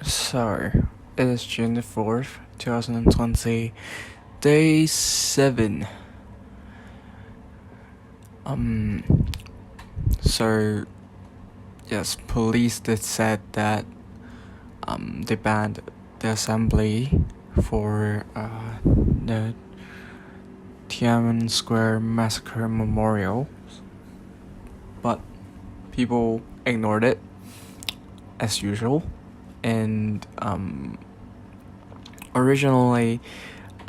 So, it is June the 4th, 2020, day 7. Um, so, yes, police did said that, they banned the assembly for, the Tiananmen Square Massacre Memorial, but people ignored it, as usual, and, originally,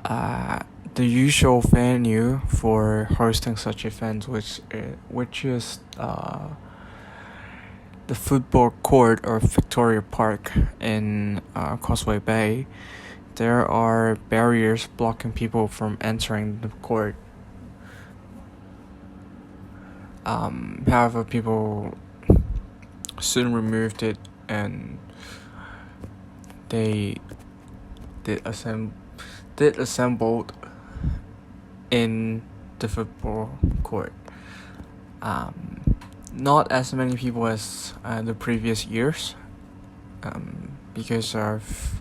the usual venue for hosting such events, which is the football court or Victoria Park in Causeway Bay, there are barriers blocking people from entering the court. However, people soon removed it, and they did assembled in the football court. Not as many people as the previous years, because of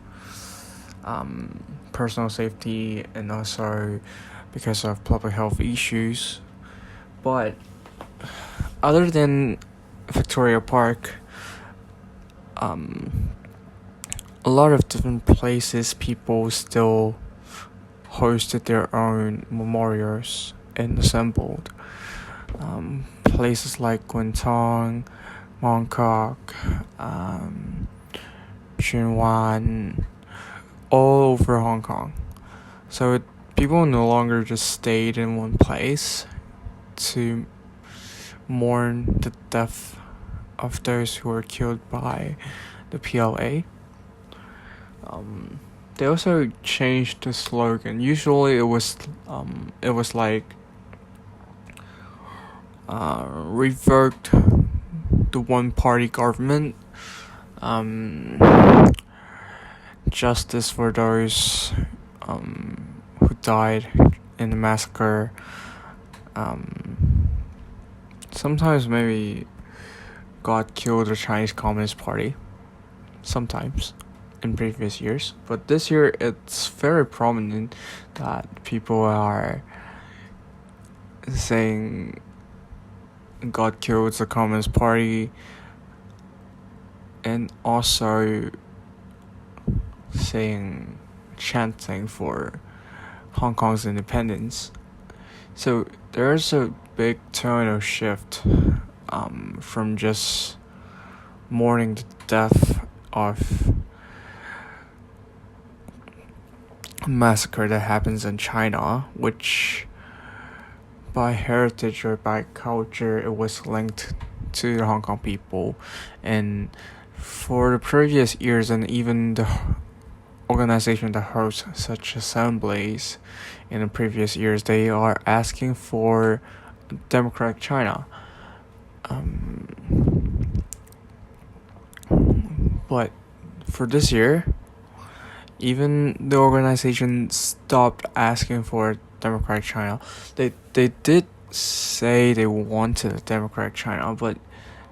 personal safety and also because of public health issues. But other than Victoria Park, a lot of different places people still hosted their own memorials and assembled. Places like Kwintong, Mongkok, Sheung Wan, all over Hong Kong. So people no longer just stayed in one place to mourn the death of those who were killed by the PLA. They also changed the slogan. Usually it was like revoked the one-party government, justice for those who died in the massacre. Sometimes maybe God killed the Chinese Communist Party. Sometimes in previous years, but this year it's very prominent that people are saying God killed the Communist Party, and also chanting for Hong Kong's independence. So there's a big tonal shift from just mourning the death of massacre that happens in China, which by heritage or by culture it was linked to the Hong Kong people, and for the previous years, and even the organization that hosts such assemblies in the previous years, they are asking for democratic China. But for this year, even the organization stopped asking for democratic China. They did say they wanted a democratic China, but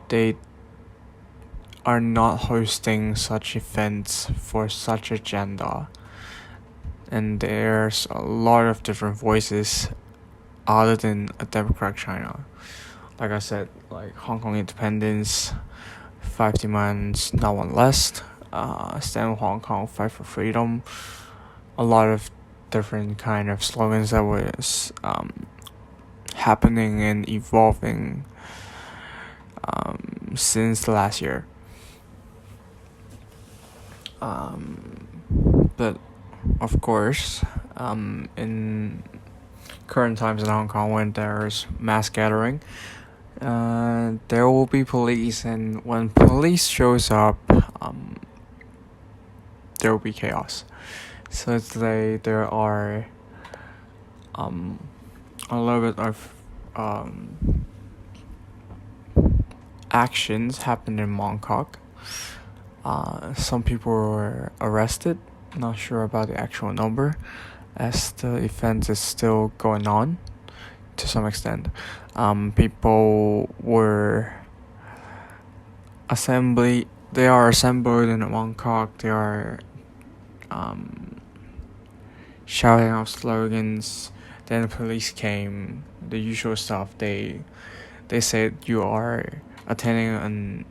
they are not hosting such events for such agenda. And there's a lot of different voices other than a democratic China. Like I said, like Hong Kong independence, 5 demands, not one less, stand with Hong Kong, fight for freedom. A lot of different kind of slogans that was happening and evolving since the last year. But of course, in current times in Hong Kong, when there's mass gathering, there will be police, and when police shows up, there will be chaos. So today there are a little bit of actions happened in Mongkok. Some people were arrested. Not sure about the actual number, as the event is still going on to some extent. People were they are assembled in Bangkok. They are um, shouting out slogans. Then the police came. The usual stuff. They said you are attending an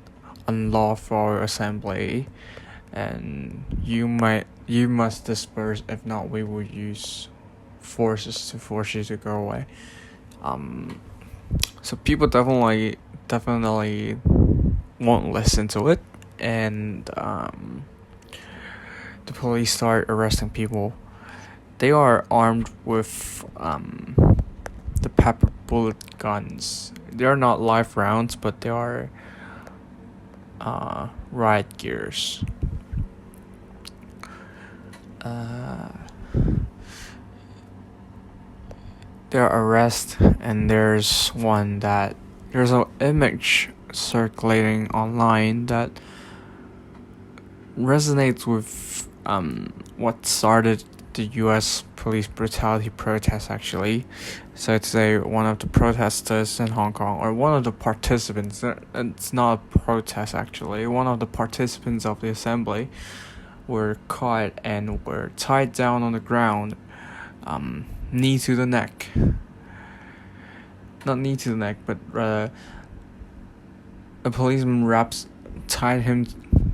unlawful assembly, and you must disperse. If not, we will use forces to force you to go away. So people definitely won't listen to it, and the police start arresting people. They are armed with the pepper bullet guns. They are not live rounds, but they are riot gears. There are arrests, and there's an image circulating online that resonates with what started the U.S. police brutality protest, actually. So it's one of the protesters in Hong Kong, or one of the participants. It's not a protest, actually. One of the participants of the assembly were caught and were tied down on the ground, knee to the neck. Not knee to the neck, but rather a policeman tied him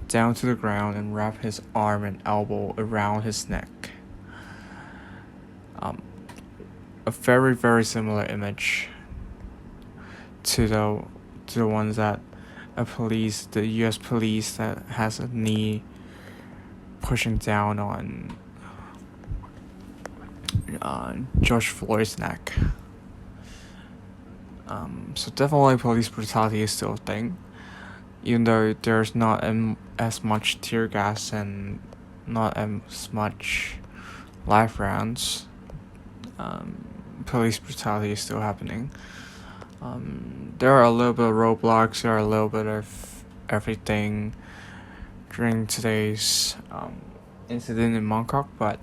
down to the ground and wrapped his arm and elbow around his neck. A very, very similar image to the ones that the U.S. police that has a knee pushing down on George Floyd's neck. So definitely police brutality is still a thing, even though there's not as much tear gas and not as much live rounds. Police brutality is still happening. There are a little bit of roadblocks, there are a little bit of everything during today's incident in Bangkok, but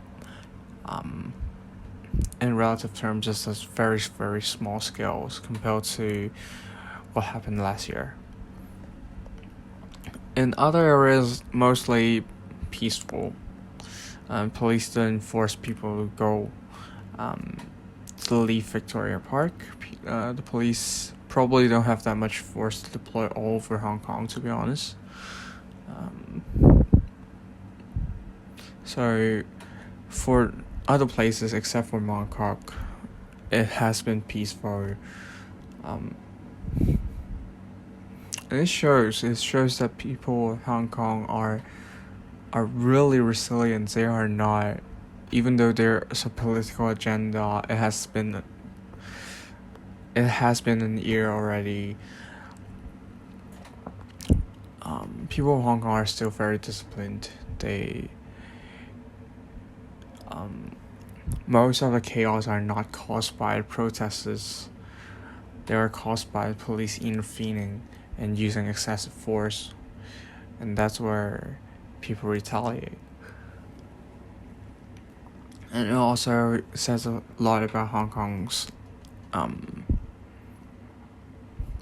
in relative terms, it's a very, very small scales compared to what happened last year. In other areas, mostly peaceful. Police didn't force people to go to leave Victoria Park. The police probably don't have that much force to deploy all over Hong Kong, to be honest. So for other places except for Bangkok, it has been peaceful. And it shows that people in Hong Kong are really resilient. They are not, even though there's a political agenda, it has been an year already. People in Hong Kong are still very disciplined. Most of the chaos are not caused by protesters. They are caused by police intervening and using excessive force, and that's where people retaliate. And it also says a lot about Hong Kong's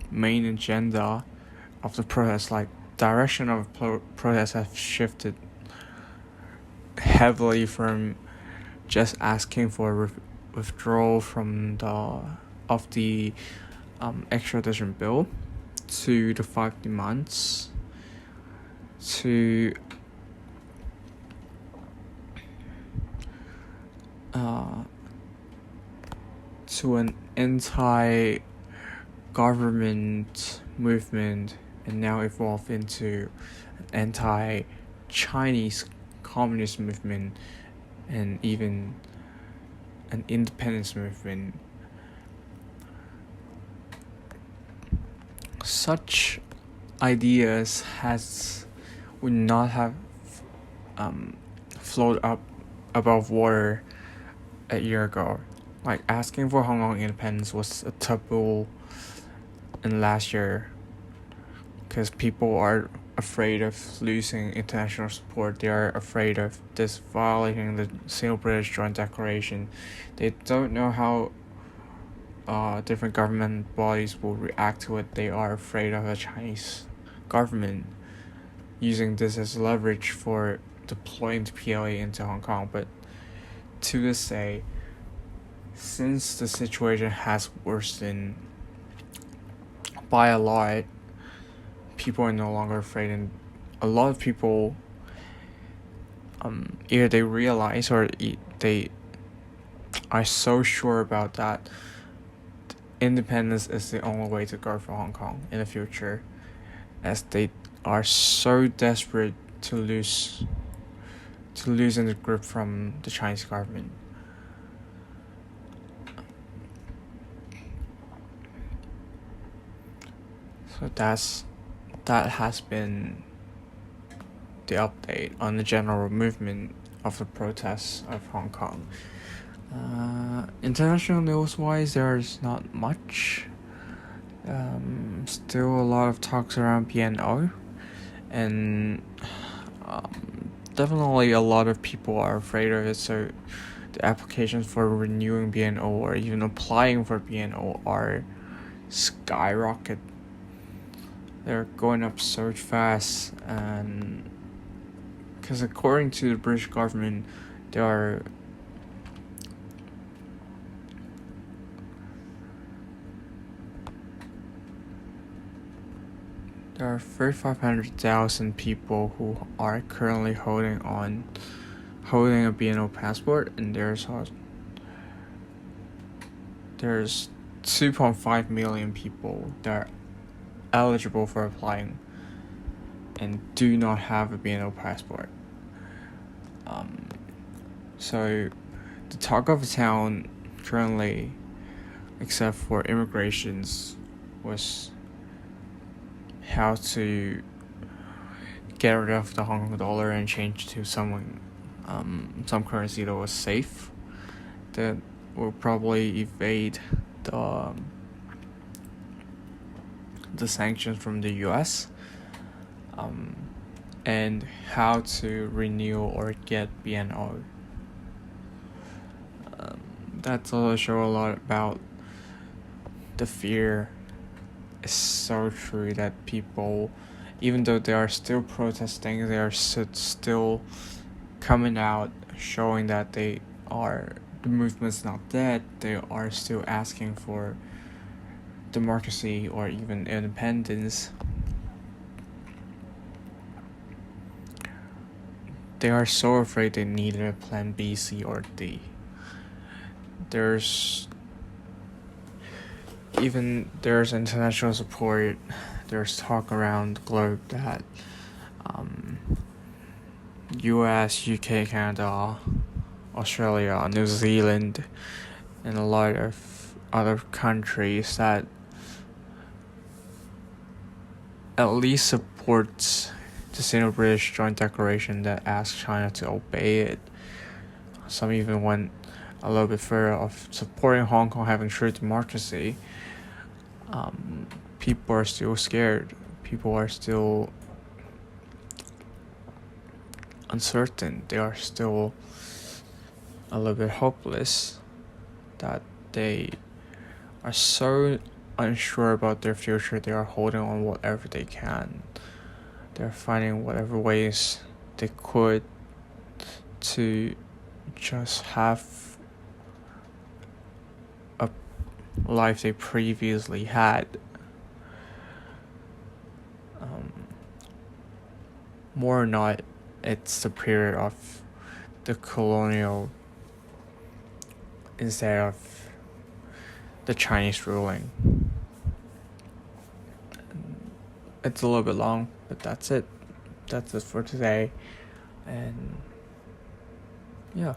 main agenda of the protest. Like, direction of protest has shifted heavily from just asking for withdrawal from the extradition bill to the 5 demands to an anti-government movement, and now evolve into an anti-Chinese communist movement, and even an independence movement. Such ideas would not have floated up above water a year ago. Like, asking for Hong Kong independence was a taboo in last year because people are afraid of losing international support. They are afraid of this violating the Sino-British Joint Declaration. They don't know how different government bodies will react to it. They are afraid of the Chinese government. using this as leverage for deploying the PLA into Hong Kong. But to this day, since the situation has worsened by a lot, people are no longer afraid, and a lot of people either they realize or they are so sure about that independence is the only way to go for Hong Kong in the future, as they are so desperate to loosen the grip from the Chinese government. So that has been the update on the general movement of the protests of Hong Kong. International news-wise, there's not much. Still a lot of talks around BNO, and definitely a lot of people are afraid of it. So the applications for renewing BNO or even applying for BNO are skyrocket. They're going up so fast, and because according to the British government, there are There are 3,500,000 people who are currently holding a BNO passport, and there's 2.5 million people that are eligible for applying and do not have a BNO passport. So the talk of the town currently, except for immigrations, was how to get rid of the Hong Kong dollar and change to some currency that was safe, that will probably evade the sanctions from the US, and how to renew or get BNO. That's also show a lot about the fear. It's so true that people, even though they are still protesting, they are still coming out showing that the movement's not dead. They are still asking for democracy or even independence. They are so afraid they need a plan B, C, or D. There's international support. There's talk around the globe that US, UK, Canada, Australia, New Zealand, and a lot of other countries that at least supports the Sino-British Joint Declaration that asks China to obey it. Some even went a little bit further of supporting Hong Kong having true democracy. People are still scared. People are still uncertain. They are still a little bit hopeless, that they are so unsure about their future. They are holding on whatever they can. They're finding whatever ways they could to just have a life they previously had. More or not, it's the period of the colonial instead of the Chinese ruling. It's a little bit long, but that's it. That's it for today. And yeah.